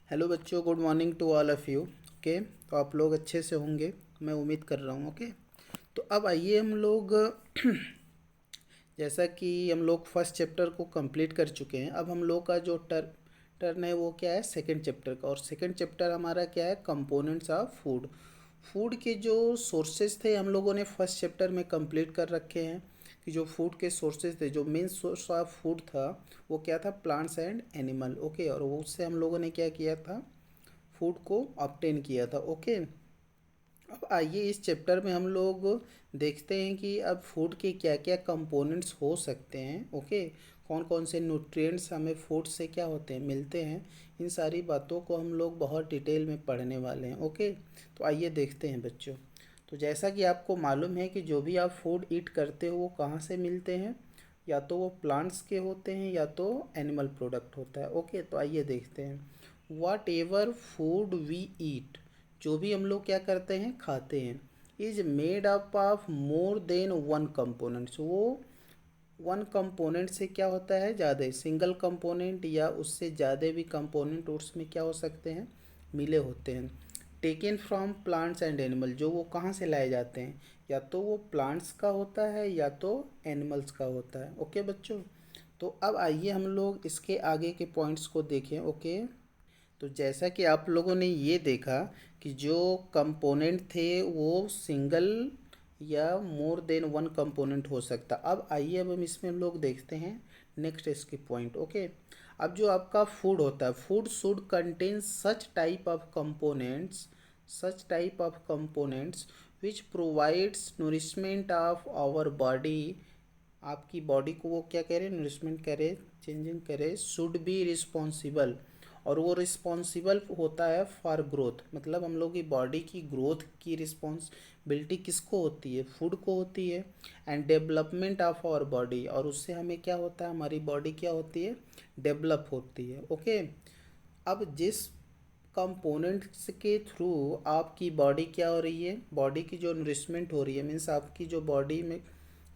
Hello बच्चों, good morning to all of you. Okay, तो आप लोग अच्छे से होंगे, मैं उम्मीद कर रहा हूँ। ओके, तो अब आइए हम लोग जैसा कि हम लोग फर्स्ट चैप्टर को कंप्लीट कर चुके हैं, अब हम लोग का जो टर्न है वो क्या है, सेकंड चैप्टर का। और सेकंड चैप्टर हमारा क्या है, कंपोनेंट्स ऑफ फूड। फूड के जो सोर्सेज थे हम लोगों ने फर्स्ट चैप्टर में कंप्लीट कर रखे हैं कि जो फूड के सोर्सेज थे, जो मेन सोर्स ऑफ फूड था वो क्या था, प्लांट्स एंड एनिमल। ओके, और वो उससे हम लोगों ने क्या किया था, फूड को ऑब्टेन किया था। ओके, अब आइए इस चैप्टर में हम लोग देखते हैं कि अब फूड के क्या क्या कंपोनेंट्स हो सकते हैं। ओके, कौन कौन से न्यूट्रिएंट्स हमें फूड से क्या होते हैं, मिलते हैं। इन सारी बातों को हम लोग बहुत डिटेल में पढ़ने वाले हैं। ओके, तो आइए देखते हैं बच्चों। तो जैसा कि आपको मालूम है कि जो भी आप फूड ईट करते हो वो कहाँ से मिलते हैं, या तो वो प्लांट्स के होते हैं या तो एनिमल प्रोडक्ट होता है। ओके, तो आइए देखते हैं। वाट एवर फूड वी ईट, जो भी हम लोग क्या करते हैं, खाते हैं, is made up of more than one components. वो वन कंपोनेंट से क्या होता है, ज़्यादा सिंगल कंपोनेंट या उससे ज़्यादा भी कंपोनेंट उसमें क्या हो सकते हैं, मिले होते हैं। Taken from plants and animal, जो वो कहाँ से लाए जाते हैं, या तो वो प्लांट्स का होता है या तो एनिमल्स का होता है। ओके बच्चों, तो अब आइए हम लोग इसके आगे के पॉइंट्स को देखें। ओके, तो जैसा कि आप लोगों ने ये देखा कि जो कंपोनेंट थे वो सिंगल या मोर देन वन कंपोनेंट हो सकता। अब आइए अब हम इसमें हम लोग देखते हैं नेक्स्ट इसके पॉइंट। ओके, अब जो आपका फूड होता है, food should contain such type of components which provides nourishment of our body. आपकी बॉडी को वो क्या करे, नरिशमेंट करे, चेंजिंग करे, शुड बी रिस्पॉन्सिबल। और वो रिस्पॉन्सिबल होता है फॉर ग्रोथ, मतलब हम लोग की बॉडी की ग्रोथ की रिस्पॉन्सिबिलिटी किसको होती है, फूड को होती है। And development of our body, और उससे हमें क्या होता है, हमारी बॉडी क्या होती है, डेवलप होती है। ओके, अब जिस कंपोनेंट्स के थ्रू आपकी बॉडी क्या हो रही है, बॉडी की जो नरिशमेंट हो रही है, मीन्स आपकी जो बॉडी में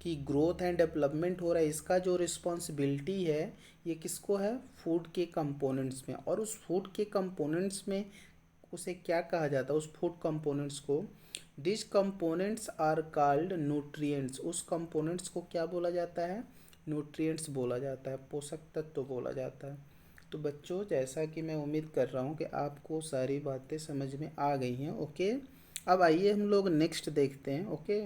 की ग्रोथ एंड डेवलपमेंट हो रहा है, इसका जो रिस्पॉन्सिबिलिटी है ये किसको है, फूड के कंपोनेंट्स में। और उस फूड के कंपोनेंट्स में उसे क्या कहा जाता है, उस फूड कंपोनेंट्स को, this components are called nutrients. उस कंपोनेंट्स को क्या बोला जाता है, न्यूट्रिएंट्स बोला जाता है, पोषक तत्व तो बोला जाता है। तो बच्चों, जैसा कि मैं उम्मीद कर रहा हूँ कि आपको सारी बातें समझ में आ गई हैं। ओके, अब आइए हम लोग नेक्स्ट देखते हैं। ओके,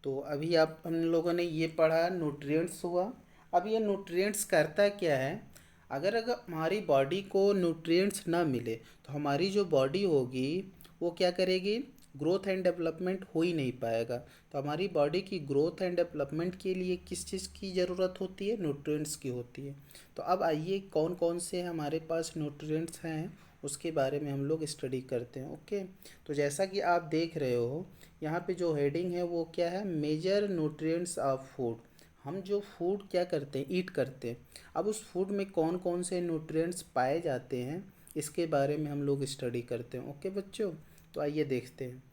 तो अभी आप हम लोगों ने ये पढ़ा, न्यूट्रिएंट्स हुआ। अब ये न्यूट्रिएंट्स करता क्या है, अगर अगर हमारी बॉडी को न्यूट्रिएंट्स ना मिले तो हमारी जो बॉडी होगी वो क्या करेगी, ग्रोथ एंड डेवलपमेंट हो ही नहीं पाएगा। तो हमारी बॉडी की ग्रोथ एंड डेवलपमेंट के लिए किस चीज़ की ज़रूरत होती है, न्यूट्रिएंट्स की होती है। तो अब आइए कौन कौन से हमारे पास न्यूट्रिएंट्स हैं उसके बारे में हम लोग स्टडी करते हैं। ओके, तो जैसा कि आप देख रहे हो यहाँ पे जो हेडिंग है वो क्या है, मेजर न्यूट्रिएंट्स ऑफ फूड। हम जो फूड क्या करते हैं, ईट करते हैं, अब उस फूड में कौन कौन से न्यूट्रिएंट्स पाए जाते हैं इसके बारे में हम लोग स्टडी करते हैं। ओके बच्चों, तो आइए देखते हैं।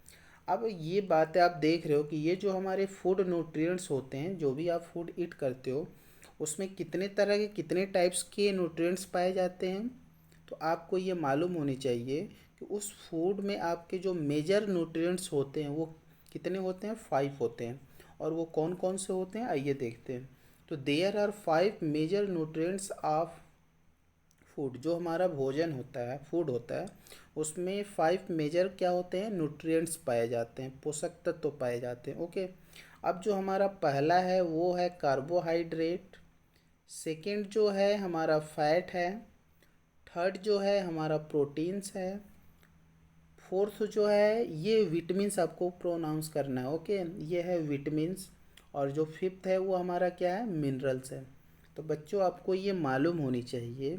अब ये बातें आप देख रहे हो कि ये जो हमारे फूड न्यूट्रिएंट्स होते हैं, जो भी आप फूड ईट करते हो उसमें कितने तरह के, कितने टाइप्स के न्यूट्रिएंट्स पाए जाते हैं। तो आपको ये मालूम होनी चाहिए कि उस फूड में आपके जो मेजर न्यूट्रिएंट्स होते हैं वो कितने होते हैं, 5 होते हैं। और वो कौन कौन से होते हैं, आइए देखते हैं। तो there are 5 major nutrients of food. जो हमारा भोजन होता है, फूड होता है, उसमें 5 मेजर क्या होते हैं, न्यूट्रिएंट्स पाए जाते हैं, पोषक तत्व तो पाए जाते हैं। ओके, अब जो हमारा पहला है वो है कार्बोहाइड्रेट। सेकंड जो है हमारा फैट है। थर्ड जो है हमारा प्रोटीन्स है। फोर्थ जो है ये विटामिन्स, आपको प्रोनाउंस करना है। ओके, ये है विटामिन्स। और जो फिफ्थ है वो हमारा क्या है, मिनरल्स है। तो बच्चों, आपको ये मालूम होनी चाहिए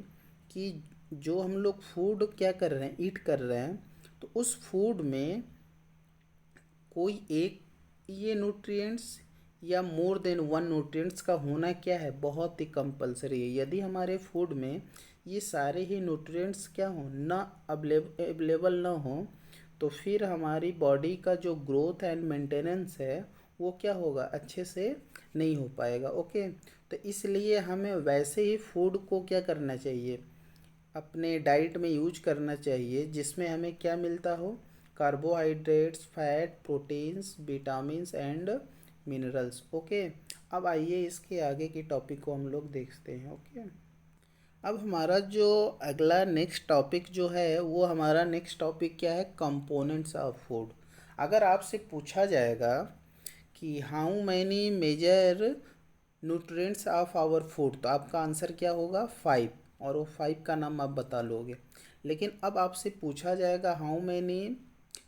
कि जो हम लोग फूड क्या कर रहे हैं, ईट कर रहे हैं, तो उस फूड में कोई एक ये न्यूट्रिएंट्स या मोर देन वन न्यूट्रिएंट्स का होना क्या है, बहुत ही कंपलसरी है। यदि हमारे फूड में ये सारे ही न्यूट्रिएंट्स क्या हो, ना अवेलेबल ना हो, तो फिर हमारी बॉडी का जो ग्रोथ एंड मेंटेनेंस है वो क्या होगा, अच्छे से नहीं हो पाएगा। ओके, तो इसलिए हमें वैसे ही फूड को क्या करना चाहिए, अपने डाइट में यूज करना चाहिए, जिसमें हमें क्या मिलता हो, carbohydrates, fat, proteins, vitamins and minerals. Okay, अब आइए इसके आगे की टॉपिक को हम लोग देखते हैं। ओके, अब हमारा जो अगला नेक्स्ट टॉपिक जो है, वो हमारा नेक्स्ट टॉपिक क्या है, कंपोनेंट्स ऑफ फूड। अगर आपसे पूछा जाएगा कि how many major nutrients of our food, तो आपका आंसर क्या होगा, 5, और वो 5 का नाम आप बता लोगे। लेकिन अब आपसे पूछा जाएगा how many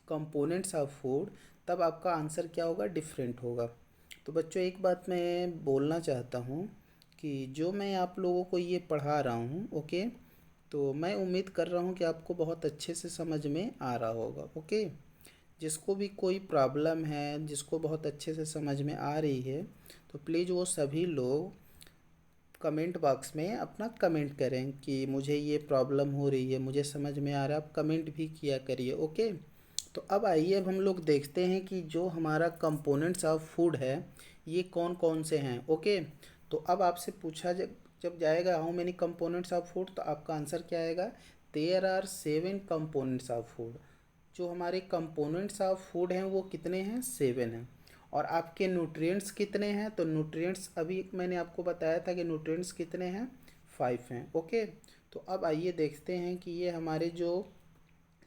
components of food, तब आपका आंसर क्या होगा, डिफरेंट होगा। तो बच्चों एक बात मैं बोलना चाहता हूँ कि जो मैं आप लोगों को ये पढ़ा रहा हूँ, ओके, तो मैं उम्मीद कर रहा हूँ कि आपको बहुत अच्छे से समझ में आ रहा होगा। ओके, जिसको भी कोई प्रॉब्लम है, जिसको बहुत अच्छे से समझ में आ रही है, तो प्लीज़ वो सभी लोग कमेंट बॉक्स में अपना कमेंट करें कि मुझे ये प्रॉब्लम हो रही है, मुझे समझ में आ रहा है। आप कमेंट भी किया करिए। ओके, तो अब आइए, अब हम लोग देखते हैं कि जो हमारा कंपोनेंट्स ऑफ फूड है, ये कौन कौन से हैं। ओके, तो अब आपसे पूछा जब जाएगा how many components of food, तो आपका आंसर क्या आएगा, there are 7 components of food. जो हमारे कंपोनेंट्स ऑफ फूड हैं वो कितने हैं, 7 हैं। और आपके न्यूट्रिएंट्स कितने हैं, तो न्यूट्रिएंट्स अभी मैंने आपको बताया था कि न्यूट्रिएंट्स कितने हैं, 5 हैं। ओके, तो अब आइए देखते हैं कि ये हमारे जो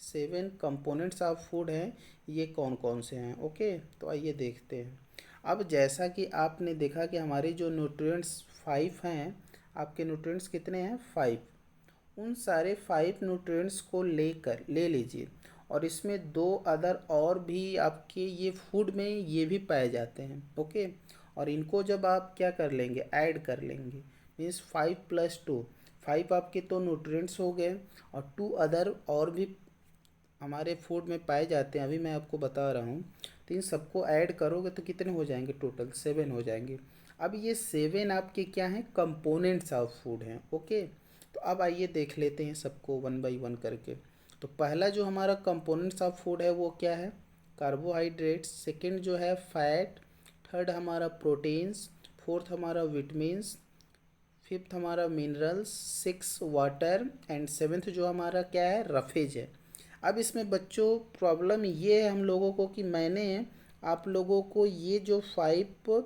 7 कंपोनेंट्स ऑफ फूड हैं, ये कौन कौन से हैं। ओके, तो आइए देखते हैं। अब जैसा कि आपने देखा कि हमारे जो न्यूट्रिएंट्स 5 हैं, आपके न्यूट्रिएंट्स कितने हैं, 5। उन सारे 5 न्यूट्रिएंट्स को लेकर ले लीजिए, और इसमें 2 अदर और भी आपके ये फूड में ये भी पाए जाते हैं। ओके, और इनको जब आप क्या कर लेंगे, ऐड कर लेंगे, मीन्स 5 + 2, 5 आपके तो न्यूट्रिएंट्स हो गए, और 2 अदर और भी हमारे फूड में पाए जाते हैं, अभी मैं आपको बता रहा हूँ। तो इन सबको ऐड करोगे तो कितने हो जाएंगे, टोटल 7 हो जाएंगे। अब ये 7 आपके क्या हैं, कंपोनेंट्स ऑफ फूड हैं। ओके, तो अब आइए देख लेते हैं सबको वन बाय वन करके। तो पहला जो हमारा कंपोनेंट्स ऑफ फूड है वो क्या है, कार्बोहाइड्रेट्स। सेकंड जो है फैट। थर्ड हमारा प्रोटीन्स। फोर्थ हमारा विटामिन्स। फिफ्थ हमारा minerals. Six water. And seventh जो हमारा क्या है, रफेज है। अब इसमें बच्चों प्रॉब्लम ये है हम लोगों को कि मैंने आप लोगों को ये जो 5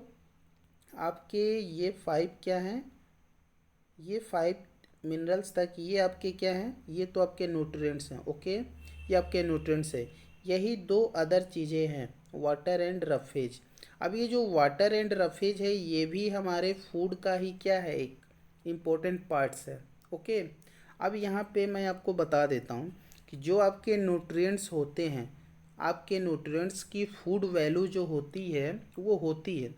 आपके, ये 5 क्या हैं, ये 5 मिनरल्स तक ये आपके क्या हैं, ये तो आपके न्यूट्रिएंट्स हैं। ओके, ये आपके न्यूट्रिएंट्स है। यही 2 अदर चीज़ें हैं, वाटर एंड रफेज। अब ये जो वाटर एंड रफेज है, ये भी हमारे फूड का ही क्या है, एक इम्पोर्टेंट पार्ट्स है। ओके, अब यहाँ पे मैं आपको बता देता हूँ कि जो आपके न्यूट्रिएंट्स होते हैं, आपके न्यूट्रिएंट्स की फूड वैल्यू जो होती है वो होती है,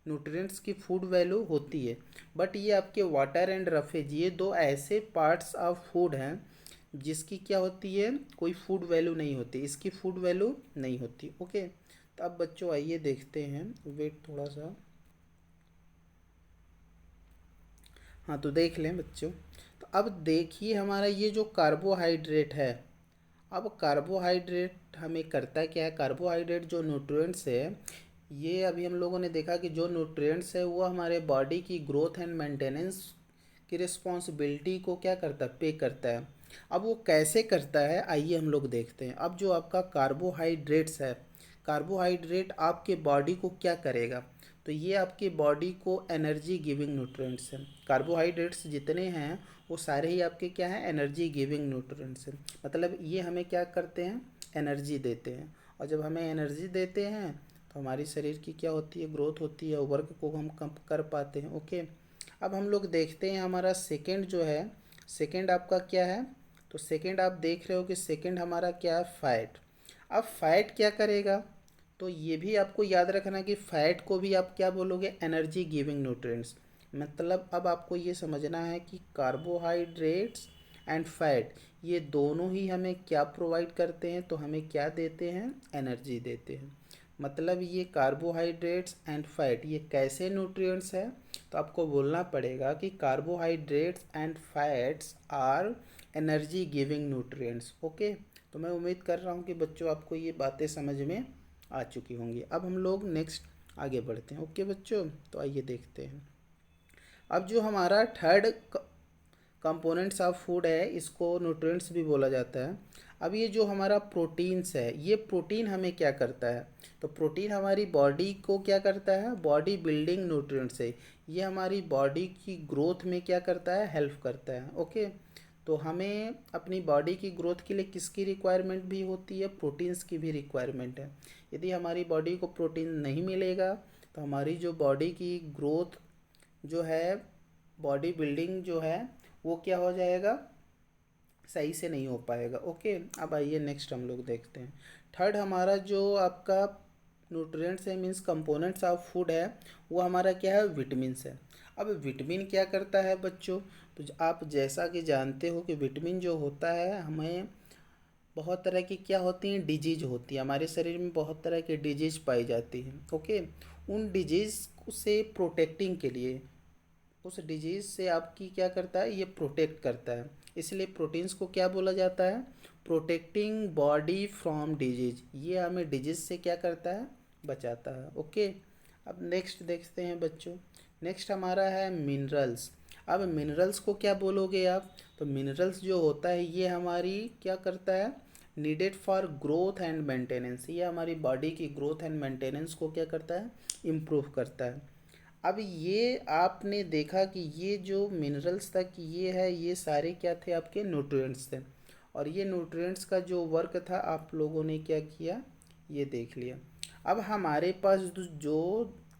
न्यूट्रिएंट्स की फूड वैल्यू होती है। बट ये आपके वाटर एंड रफेज, ये 2 ऐसे पार्ट्स ऑफ फूड हैं जिसकी क्या होती है, कोई फूड वैल्यू नहीं होती, इसकी फूड वैल्यू नहीं होती। ओके, तो अब बच्चों आइए देखते हैं, वेट थोड़ा सा, हाँ तो देख लें बच्चों। तो अब देखिए हमारा ये जो कार्बोहाइड्रेट है, अब कार्बोहाइड्रेट हमें करता क्या है, कार्बोहाइड्रेट जो न्यूट्रिएंट्स है, ये अभी हम लोगों ने देखा कि जो न्यूट्रिएंट्स है वो हमारे बॉडी की ग्रोथ एंड मेंटेनेंस की रिस्पॉन्सिबिलिटी को क्या करता है, पे करता है। अब वो कैसे करता है, आइए हम लोग देखते हैं। अब जो आपका कार्बोहाइड्रेट्स है, कार्बोहाइड्रेट आपके बॉडी को क्या करेगा, तो ये आपकी बॉडी को एनर्जी गिविंग न्यूट्रिएंट्स हैं। कार्बोहाइड्रेट्स जितने हैं वो सारे ही आपके क्या हैं, एनर्जी गिविंग न्यूट्रिएंट्स हैं। मतलब ये हमें क्या करते हैं, एनर्जी देते हैं। और जब हमें एनर्जी देते हैं तो हमारी शरीर की क्या होती है, ग्रोथ होती है, वर्क को हम कम कर पाते हैं। ओके, अब हम लोग देखते हैं हमारा सेकंड जो है, सेकंड आपका क्या है, तो सेकंड आप देख रहे हो कि सेकंड हमारा क्या है, फैट। अब फैट क्या करेगा, तो ये भी आपको याद रखना कि फैट को भी आप क्या बोलोगे, एनर्जी गिविंग न्यूट्रिएंट्स। मतलब अब आपको ये समझना है कि कार्बोहाइड्रेट्स एंड फैट, ये दोनों ही हमें क्या प्रोवाइड करते हैं, तो हमें क्या देते हैं, एनर्जी देते हैं। मतलब ये कार्बोहाइड्रेट्स एंड फैट ये कैसे न्यूट्रिएंट्स है, तो आपको बोलना पड़ेगा कि carbohydrates and fats are energy giving nutrients. Okay, तो मैं उम्मीद कर रहा हूँ कि बच्चों आपको ये बातें समझ में आ चुकी होंगी। अब हम लोग नेक्स्ट आगे बढ़ते हैं। ओके बच्चों, तो आइए देखते हैं। अब जो हमारा थर्ड कंपोनेंट्स ऑफ फूड है, इसको न्यूट्रिएंट्स भी बोला जाता है। अब ये जो हमारा प्रोटीन्स है, ये प्रोटीन हमें क्या करता है? तो प्रोटीन हमारी बॉडी को क्या करता है? बॉडी बिल्डिंग न्यूट्रिएंट्स है। ये हमारी बॉडी की ग्रोथ में क्या करता है? हेल्प करता है। ओके, तो हमें अपनी बॉडी की ग्रोथ के लिए किसकी रिक्वायरमेंट भी होती है? प्रोटीन्स की भी रिक्वायरमेंट है। यदि हमारी बॉडी को प्रोटीन नहीं मिलेगा तो हमारी जो बॉडी की ग्रोथ जो है, बॉडी बिल्डिंग जो है, वो क्या हो जाएगा? सही से नहीं हो पाएगा। ओके, अब आइए नेक्स्ट हम लोग देखते हैं। थर्ड हमारा जो आपका न्यूट्रिएंट्स है, मीन्स कंपोनेंट्स ऑफ फूड है, वो हमारा क्या है? विटामिन्स है। अब विटामिन क्या करता है बच्चों? तो आप जैसा कि जानते हो कि विटामिन जो होता है, हमें बहुत तरह की क्या होती हैं? डिजीज होती है। हमारे शरीर में बहुत तरह की डिजीज पाई जाती है। ओके, उन डिजीज से प्रोटेक्टिंग के लिए, उस डिजीज़ से आपकी क्या करता है? ये प्रोटेक्ट करता है। इसलिए प्रोटीन्स को क्या बोला जाता है? Protecting body from disease. ये हमें डिजीज से क्या करता है? बचाता है। ओके, अब नेक्स्ट देखते हैं बच्चों। नेक्स्ट हमारा है मिनरल्स। अब मिनरल्स को क्या बोलोगे आप? तो मिनरल्स जो होता है, ये हमारी क्या करता है? Needed for growth and maintenance. ये हमारी बॉडी की ग्रोथ एंड मेंटेनेंस को क्या करता है? इम्प्रूव करता है। अब ये आपने देखा कि ये जो मिनरल्स तक ये है, ये सारे क्या थे? आपके न्यूट्रिएंट्स थे। और ये न्यूट्रिएंट्स का जो वर्क था, आप लोगों ने क्या किया? ये देख लिया। अब हमारे पास जो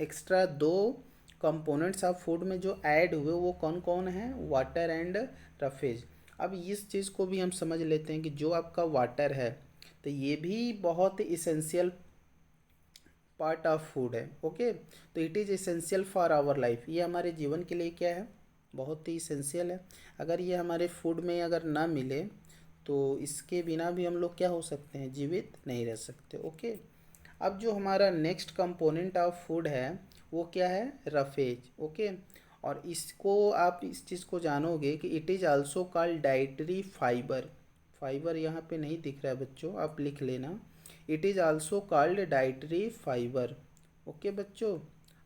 एक्स्ट्रा दो कंपोनेंट्स ऑफ फूड में जो ऐड हुए, वो कौन कौन है? Water and roughage. अब इस चीज़ को भी हम समझ लेते हैं कि जो आपका वाटर है, तो ये भी बहुत इसेंशियल पार्ट ऑफ फूड है। ओके, तो it is essential for our life. ये हमारे जीवन के लिए क्या है? बहुत ही इसेंशियल है। अगर ये हमारे फूड में अगर ना मिले तो इसके बिना भी हम लोग क्या हो सकते हैं? जीवित नहीं रह सकते। ओके, अब जो हमारा नेक्स्ट कंपोनेंट ऑफ फूड है, वो क्या है? रफेज। ओके, और इसको आप इस चीज़ को जानोगे कि it is also called dietary fibre. Fibre यहाँ पे नहीं दिख रहा है बच्चों, आप लिख लेना। It is also called dietary fibre. Okay बच्चों,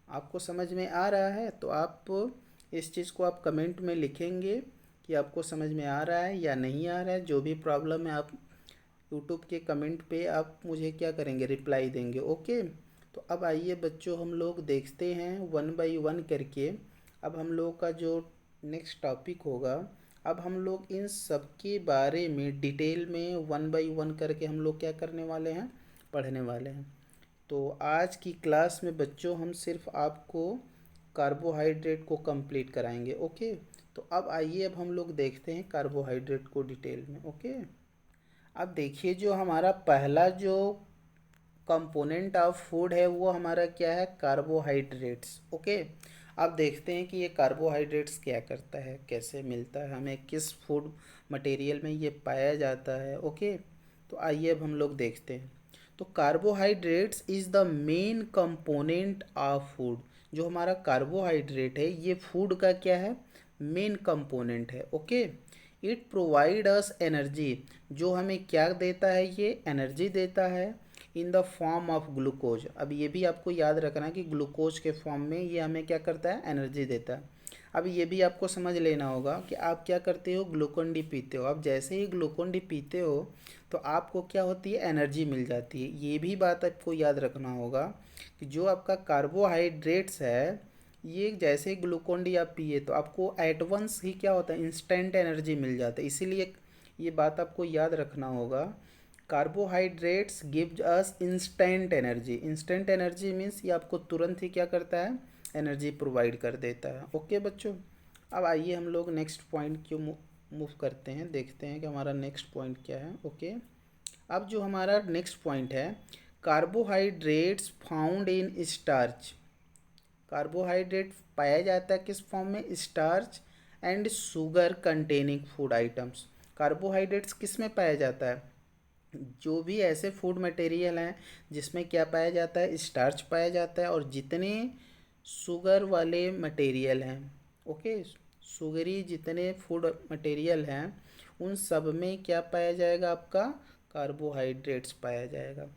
आपको समझ में आ रहा है? तो आप इस चीज़ को आप कमेंट में लिखेंगे कि आपको समझ में आ रहा है या नहीं आ रहा है। जो भी प्रॉब्लम है, आप यूट्यूब के कमेंट पे आप मुझे क्या करेंगे? रिप्लाई देंगे। ओके, तो अब आइए बच्चों, हम लोग देखते हैं वन बाय वन करके। अब हम लोग का जो नेक्स्ट टॉपिक होगा, अब हम लोग इन सब के बारे में डिटेल में वन बाय वन करके हम लोग क्या करने वाले हैं? पढ़ने वाले हैं। तो आज की क्लास में बच्चों हम सिर्फ आपको कार्बोहाइड्रेट को कंप्लीट कराएंगे। ओके, तो अब आइए, अब हम लोग देखते हैं कार्बोहाइड्रेट को डिटेल में। ओके, अब देखिए, जो हमारा पहला जो कंपोनेंट ऑफ फूड है, वो हमारा क्या है? कार्बोहाइड्रेट्स। ओके, अब देखते हैं कि ये कार्बोहाइड्रेट्स क्या करता है, कैसे मिलता है हमें, किस फूड मटेरियल में ये पाया जाता है। ओके, तो आइए अब हम लोग देखते हैं। तो carbohydrates is the main component of food. जो हमारा कार्बोहाइड्रेट है, ये फूड का क्या है? मेन कंपोनेंट है। Okay, it provide us energy. जो हमें क्या देता है? ये एनर्जी देता है in the form of glucose. अब ये भी आपको याद रखना है कि ग्लूकोज के फॉर्म में ये हमें क्या करता है? एनर्जी देता है। अब ये भी आपको समझ लेना होगा कि आप क्या करते हो? ग्लूकोन डी पीते हो। अब जैसे ही ग्लूकोन डी पीते हो तो आपको क्या होती है? एनर्जी मिल जाती है। ये भी बात आपको याद रखना होगा कि जो आपका कार्बोहाइड्रेट्स है, ये जैसे ग्लूकोन डी आप पिए तो आपको एट वंस ही क्या होता है? इंस्टेंट एनर्जी मिल जाता है। इसीलिए ये बात आपको याद रखना होगा। Carbohydrates gives us instant energy. Instant energy means ये आपको तुरंत ही क्या करता है? एनर्जी प्रोवाइड कर देता है। ओके बच्चों, अब आइए हम लोग नेक्स्ट पॉइंट क्यों मूव करते हैं, देखते हैं कि हमारा नेक्स्ट पॉइंट क्या है। ओके, अब जो हमारा नेक्स्ट पॉइंट है, carbohydrates found in starch. Carbohydrate पाया जाता है किस फॉर्म में? Starch and sugar containing food items. Carbohydrates किस में पाया जाता है? जो भी ऐसे फूड मटेरियल हैं जिसमें क्या पाया जाता है? स्टार्च पाया जाता है। और जितने शुगर वाले मटेरियल हैं, ओके, शुगरी जितने फूड मटेरियल हैं, उन सब में क्या पाया जाएगा? आपका कार्बोहाइड्रेट्स पाया जाएगा।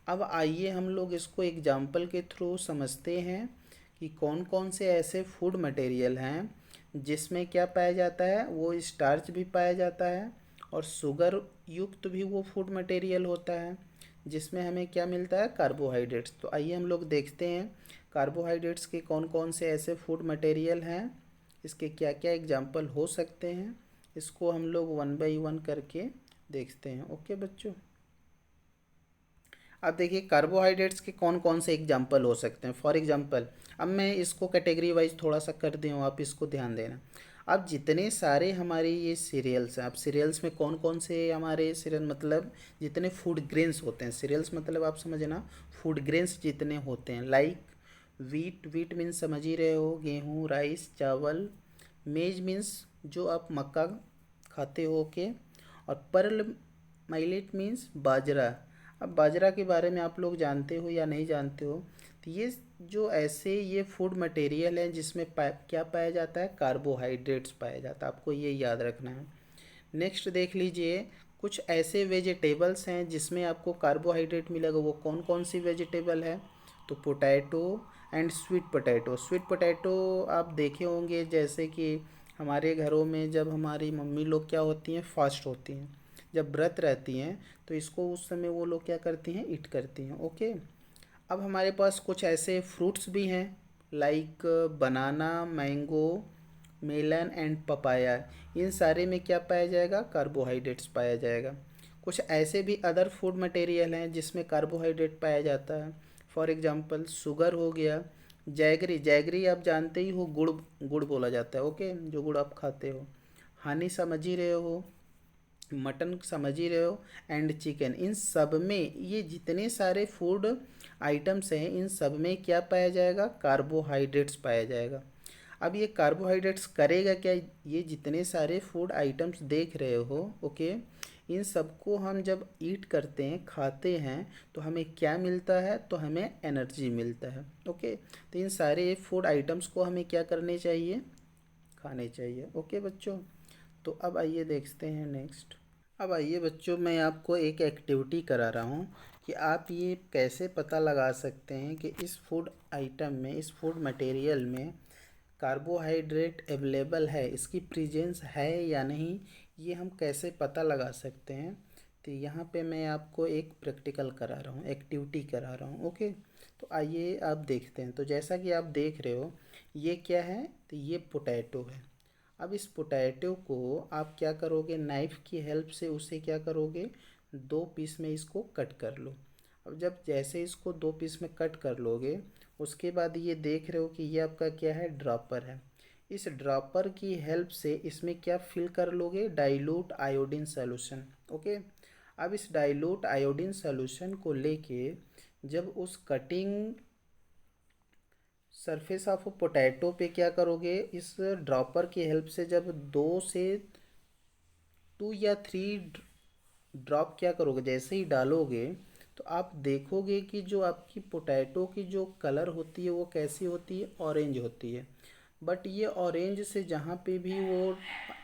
अब आइए हम लोग इसको एग्जाम्पल के थ्रू समझते हैं कि कौन कौन से ऐसे फूड मटेरियल हैं जिसमें क्या पाया जाता है, वो स्टार्च भी पाया जाता है और शुगर युक्त भी वो फूड मटेरियल होता है, जिसमें हमें क्या मिलता है, कार्बोहाइड्रेट्स। तो आइए हम लोग देखते हैं कार्बोहाइड्रेट्स के कौन कौन से ऐसे फूड मटेरियल हैं, इसके क्या क्या एग्जाम्पल हो सकते हैं, इसको हम लोग वन बाय वन करके देखते हैं। ओके बच्चों, अब देखिए कार्बोहाइड्रेट्स के कौन कौन से एग्जाम्पल हो सकते हैं। फॉर एग्जाम्पल, अब मैं इसको कैटेगरी वाइज थोड़ा सा कर दी हूँ, आप इसको ध्यान देना। अब जितने सारे हमारे ये सीरियल्स हैं, अब सीरियल्स में कौन कौन से हमारे सीरियल, मतलब जितने फूड ग्रेन्स होते हैं, सीरियल्स मतलब आप समझना फूड ग्रेन्स जितने होते हैं, लाइक वीट, वीट मीन्स समझ ही रहे हो, गेहूँ, राइस, चावल। मेज मीन्स जो आप मक्का खाते हो के, और पर्ल माइलेट मीन्स बाजरा। अब बाजरा के बारे में आप लोग जानते हो या नहीं जानते हो, तो ये जो ऐसे ये फूड मटेरियल है जिसमें क्या पाया जाता है, कार्बोहाइड्रेट्स पाया जाता है, आपको ये याद रखना है। नेक्स्ट देख लीजिए, कुछ ऐसे वेजिटेबल्स हैं जिसमें आपको कार्बोहाइड्रेट मिलेगा, वो कौन कौन सी वेजिटेबल है, तो potato and sweet potato. Sweet potato आप देखे होंगे, जैसे कि हमारे घरों में जब हमारी मम्मी लोग क्या होती हैं, फास्ट होती हैं, जब व्रत रहती हैं, तो इसको उस समय वो लोग क्या करती हैं, ईट करती हैं। ओके, अब हमारे पास कुछ ऐसे फ्रूट्स भी हैं, like banana, mango, melon and papaya. इन सारे में क्या पाया जाएगा, कार्बोहाइड्रेट्स पाया जाएगा। कुछ ऐसे भी अदर फूड मटेरियल हैं जिसमें कार्बोहाइड्रेट पाया जाता है। फॉर एग्जांपल शुगर हो गया, जैगरी, जैगरी आप जानते ही हो, गुड़, गुड़ बोला जाता है। ओके, जो गुड़ आप खाते हो। हनी समझ ही रहे हो, मटन समझ ही रहे हो, एंड चिकन। इन सब में ये जितने सारे फूड आइटम्स हैं, इन सब में क्या पाया जाएगा, कार्बोहाइड्रेट्स पाया जाएगा। अब ये कार्बोहाइड्रेट्स करेगा क्या, ये जितने सारे फूड आइटम्स देख रहे हो, ओके, इन सबको हम जब ईट करते हैं, खाते हैं, तो हमें क्या मिलता है, तो हमें एनर्जी मिलता है। ओके, तो इन सारे फूड आइटम्स को हमें क्या करने चाहिए, खाने चाहिए। ओके बच्चों, तो अब आइए देखते हैं नेक्स्ट। अब आइए बच्चों, मैं आपको एक एक्टिविटी करा रहा हूँ कि आप ये कैसे पता लगा सकते हैं कि इस फूड आइटम में, इस फूड मटेरियल में कार्बोहाइड्रेट अवेलेबल है, इसकी प्रेजेंस है या नहीं, ये हम कैसे पता लगा सकते हैं। तो यहाँ पे मैं आपको एक प्रैक्टिकल करा रहा हूँ, एक्टिविटी करा रहा हूँ। ओके, तो आइए आप देखते हैं। तो जैसा कि आप देख रहे हो, ये क्या है, तो ये पोटैटो है। अब इस पोटैटो को आप क्या करोगे, नाइफ़ की हेल्प से उसे क्या करोगे, दो पीस में इसको कट कर लो। अब जब जैसे इसको दो पीस में कट कर लोगे, उसके बाद ये देख रहे हो कि ये आपका क्या है, ड्रॉपर है। इस ड्रॉपर की हेल्प से इसमें क्या फिल कर लोगे, डाइल्यूट आयोडीन सॉल्यूशन। ओके, अब इस डाइल्यूट आयोडीन सॉल्यूशन को लेके जब उस कटिंग सरफेस ऑफ पोटैटो पे क्या करोगे, इस ड्रॉपर की हेल्प से जब 2 या 3 ड्रॉप क्या करोगे, जैसे ही डालोगे, तो आप देखोगे कि जो आपकी पोटैटो की जो कलर होती है वो कैसी होती है, ऑरेंज होती है। बट ये ऑरेंज से जहाँ पे भी वो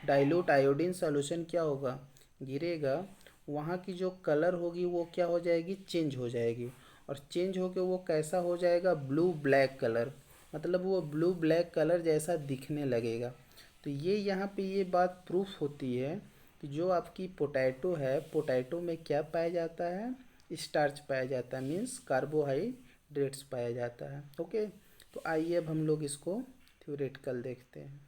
डाइल्यूट आयोडीन सॉल्यूशन क्या होगा, गिरेगा, वहाँ की जो कलर होगी वो क्या हो जाएगी, चेंज हो जाएगी। और चेंज होके वो कैसा हो जाएगा, ब्लू ब्लैक कलर, मतलब वो ब्लू ब्लैक कलर जैसा दिखने लगेगा। तो ये यहाँ पे ये बात प्रूफ होती है कि जो आपकी पोटैटो है, पोटैटो में क्या पाया जाता है, स्टार्च पाया जाता है, मीन्स कार्बोहाइड्रेट्स पाया जाता है। ओके, तो आइए अब हम लोग इसको थ्योरेटिकल देखते हैं।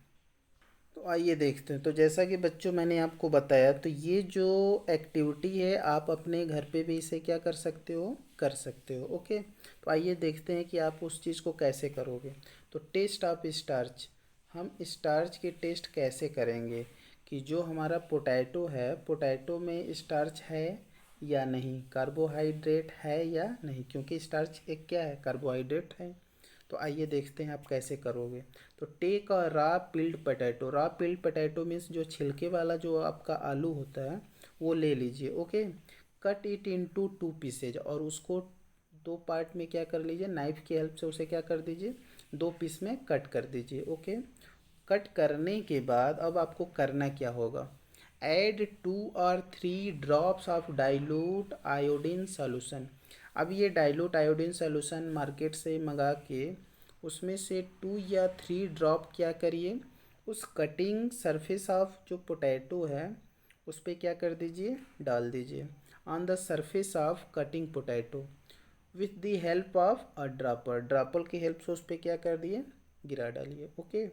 तो आइए देखते हैं। तो जैसा कि बच्चों मैंने आपको बताया, तो ये जो एक्टिविटी है आप अपने घर पे भी इसे क्या कर सकते हो, कर सकते हो। ओके, तो आइए देखते हैं कि आप उस चीज़ को कैसे करोगे। तो टेस्ट ऑफ स्टार्च, हम स्टार्च के टेस्ट कैसे करेंगे कि जो हमारा पोटैटो है, पोटैटो में स्टार्च है या नहीं, कार्बोहाइड्रेट है या नहीं, क्योंकि स्टार्च एक क्या है, कार्बोहाइड्रेट है। तो आइए देखते हैं आप कैसे करोगे। तो टेक अ रा पिल्ड पोटैटो, रा पिल्ड पोटैटो मीन्स जो छिलके वाला जो आपका आलू होता है वो ले लीजिए। Okay, cut it into 2 pieces, और उसको 2 पार्ट में क्या कर लीजिए, नाइफ की हेल्प से उसे क्या कर दीजिए, 2 पीस में कट कर दीजिए। ओके, कट करने के बाद अब आपको करना क्या होगा, ऐड 2 और 3 drops of dilute iodine solution. अब ये डाइल्यूट आयोडीन सॉल्यूशन मार्केट से मंगा के उसमें से 2 या 3 ड्रॉप क्या करिए, उस कटिंग सरफेस ऑफ जो पोटैटो है उस पर क्या कर दीजिए, डाल दीजिए। On the surface of cutting potato with the help of a dropper, dropper की हेल्प से उस पर क्या कर दिए, गिरा डालिए। ओके।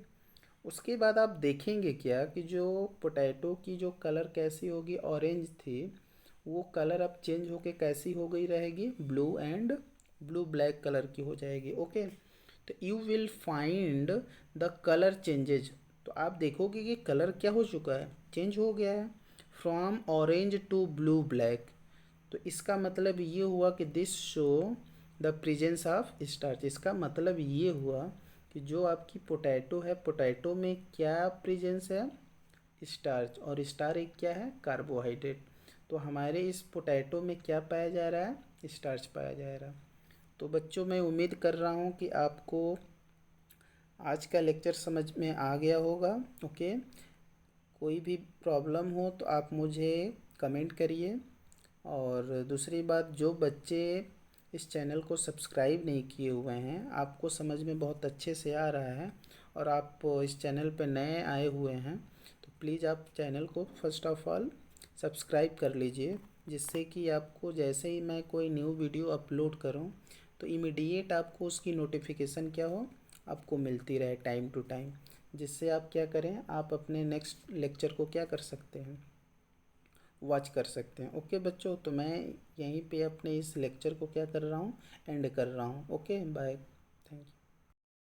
उसके बाद आप देखेंगे क्या कि जो पोटैटो की जो कलर कैसी होगी, ऑरेंज थी, वो कलर अब चेंज होके कैसी हो गई रहेगी, blue and blue black colour की हो जाएगी। ओके। तो you will find the colour changes, तो आप देखोगे कि कलर क्या हो चुका है, चेंज हो गया है from orange to blue black. तो इसका मतलब ये हुआ कि this show the presence of starch, इसका मतलब ये हुआ कि जो आपकी पोटैटो है, पोटैटो में क्या प्रेजेंस है, स्टार्च, और स्टार एक क्या है, कार्बोहाइड्रेट। तो हमारे इस पोटैटो में क्या पाया जा रहा है, स्टार्च पाया जा रहा है। तो बच्चों मैं उम्मीद कर रहा हूँ कि आपको आज का लेक्चर समझ में आ गया होगा। ओके। कोई भी प्रॉब्लम हो तो आप मुझे कमेंट करिए। और दूसरी बात, जो बच्चे इस चैनल को सब्सक्राइब नहीं किए हुए हैं, आपको समझ में बहुत अच्छे से आ रहा है और आप इस चैनल पर नए आए हुए हैं, तो प्लीज़ आप चैनल को फर्स्ट ऑफ ऑल सब्सक्राइब कर लीजिए, जिससे कि आपको जैसे ही मैं कोई न्यू वीडियो अपलोड करूं तो इमीडिएट आपको उसकी नोटिफिकेशन क्या हो, आपको मिलती रहे टाइम टू टाइम, जिससे आप क्या करें, आप अपने नेक्स्ट लेक्चर को क्या कर सकते हैं, वॉच कर सकते हैं। ओके बच्चों, तो मैं यहीं पे अपने इस लेक्चर को क्या कर रहा हूँ, एंड कर रहा हूँ। Okay, bye, thank you.